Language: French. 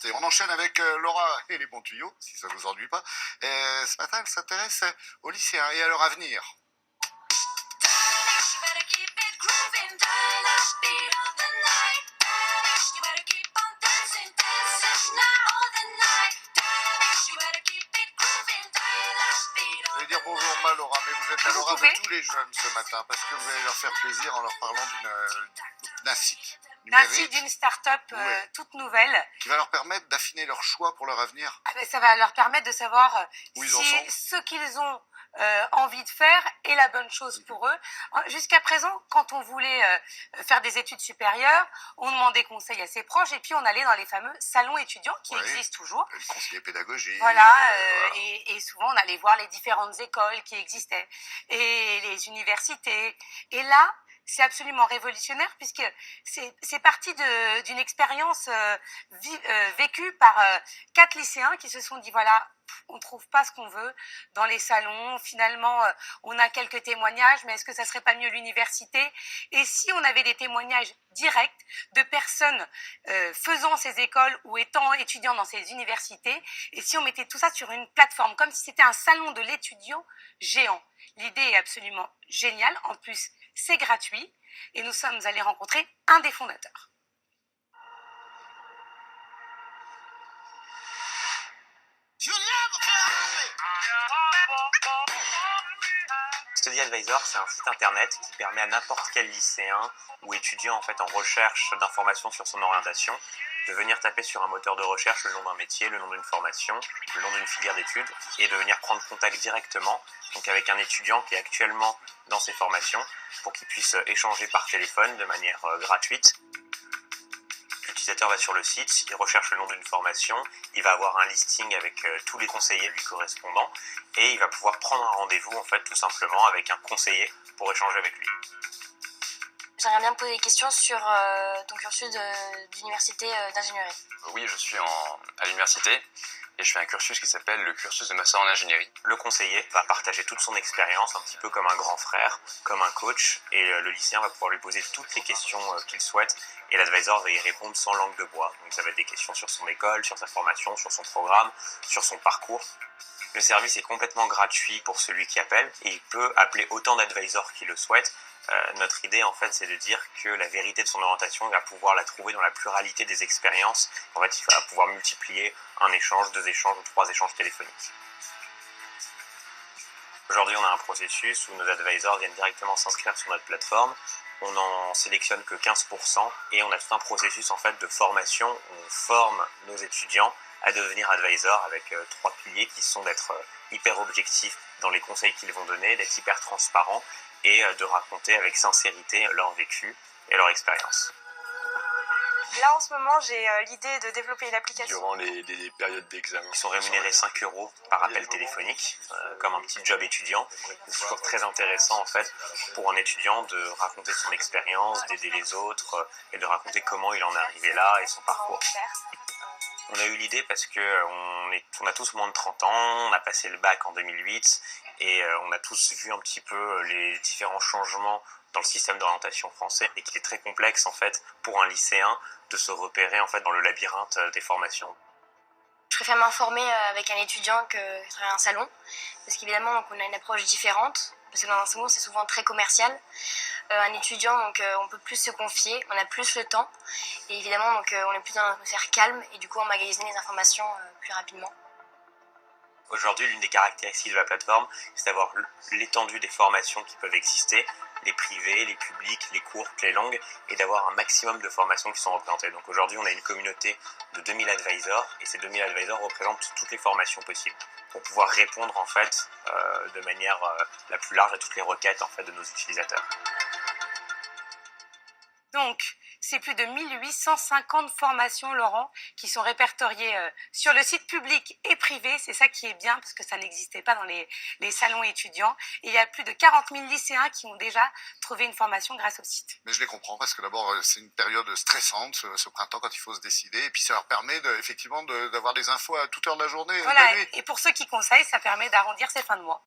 Et on enchaîne avec Laura et les bons tuyaux, si ça vous ennuie pas. Et ce matin, elle s'intéresse aux lycéens et à leur avenir. Je vais dire bonjour Laura, mais vous êtes la Laura de tous les jeunes ce matin, parce que vous allez leur faire plaisir en leur parlant d'un site numérique, d'une start-up toute nouvelle. Qui va leur permettre d'affiner leur choix pour leur avenir. Ah ben, ça va leur permettre de savoir où si ce qu'ils ont envie de faire est la bonne chose pour eux. Jusqu'à présent, quand on voulait faire des études supérieures, on demandait conseil à ses proches et puis on allait dans les fameux salons étudiants qui existent toujours. Le conseiller pédagogique. Voilà, et souvent on allait voir les différentes écoles qui existaient et les universités. Et là, c'est absolument révolutionnaire puisque c'est parti d'une expérience vécue par 4 lycéens qui se sont dit voilà, on trouve pas ce qu'on veut dans les salons, finalement on a quelques témoignages, mais est-ce que ça serait pas mieux l'université? Et si on avait des témoignages directs de personnes faisant ces écoles ou étant étudiants dans ces universités, et si on mettait tout ça sur une plateforme, comme si c'était un salon de l'étudiant géant. L'idée est absolument géniale, en plus c'est gratuit, et nous sommes allés rencontrer un des fondateurs. Study Advisor, c'est un site internet qui permet à n'importe quel lycéen ou étudiant en fait en recherche d'informations sur son orientation de venir taper sur un moteur de recherche le nom d'un métier, le nom d'une formation, le nom d'une filière d'études et de venir prendre contact directement donc avec un étudiant qui est actuellement dans ses formations pour qu'il puisse échanger par téléphone de manière gratuite. L'utilisateur va sur le site, il recherche le nom d'une formation, il va avoir un listing avec tous les conseillers lui correspondants et il va pouvoir prendre un rendez-vous en fait tout simplement avec un conseiller pour échanger avec lui. J'aimerais bien me poser des questions sur ton cursus d'université d'ingénierie. Oui, je suis à l'université et je fais un cursus qui s'appelle le cursus de master en ingénierie. Le conseiller va partager toute son expérience, un petit peu comme un grand frère, comme un coach, et le lycéen va pouvoir lui poser toutes les questions qu'il souhaite, et l'advisor va y répondre sans langue de bois. Donc ça va être des questions sur son école, sur sa formation, sur son programme, sur son parcours. Le service est complètement gratuit pour celui qui appelle, et il peut appeler autant d'advisors qu'il le souhaite. Notre idée, en fait, c'est de dire que la vérité de son orientation, il va pouvoir la trouver dans la pluralité des expériences. En fait, il va pouvoir multiplier un échange, 2 échanges ou 3 échanges téléphoniques. Aujourd'hui, on a un processus où nos advisors viennent directement s'inscrire sur notre plateforme. On n'en sélectionne que 15% et on a tout un processus, en fait, de formation où on forme nos étudiants à devenir advisors avec 3 piliers qui sont d'être hyper objectifs dans les conseils qu'ils vont donner, d'être hyper transparents et de raconter avec sincérité leur vécu et leur expérience. Là, en ce moment, j'ai l'idée de développer une application. Durant les périodes d'examen. Ils sont rémunérés 5 € par appel téléphonique, comme un petit job étudiant. C'est toujours très intéressant, en fait, pour un étudiant de raconter son expérience, d'aider les autres et de raconter comment il en est arrivé là et son parcours. On a eu l'idée parce qu'on a tous moins de 30 ans, on a passé le bac en 2008 et on a tous vu un petit peu les différents changements dans le système d'orientation français et qu'il est très complexe en fait pour un lycéen de se repérer en fait dans le labyrinthe des formations. Je préfère m'informer avec un étudiant que travers un salon parce qu'évidemment donc, on a une approche différente parce que dans un salon c'est souvent très commercial. Un étudiant donc on peut plus se confier, on a plus le temps et évidemment donc on est plus dans un atmosphère calme et du coup on magasine les informations plus rapidement. Aujourd'hui, l'une des caractéristiques de la plateforme, c'est d'avoir l'étendue des formations qui peuvent exister, les privés, les publics, les courtes, les longues, et d'avoir un maximum de formations qui sont représentées. Donc aujourd'hui, on a une communauté de 2000 advisors, et ces 2000 advisors représentent toutes les formations possibles, pour pouvoir répondre en fait de manière la plus large à toutes les requêtes en fait de nos utilisateurs. Donc, c'est plus de 1850 formations, Laurent, qui sont répertoriées sur le site public et privé. C'est ça qui est bien, parce que ça n'existait pas dans les salons étudiants. Et il y a plus de 40 000 lycéens qui ont déjà trouvé une formation grâce au site. Mais je les comprends, parce que d'abord, c'est une période stressante, ce printemps, quand il faut se décider. Et puis, ça leur permet effectivement d'avoir des infos à toute heure de la journée. Voilà, et pour ceux qui conseillent, ça permet d'arrondir ses fins de mois.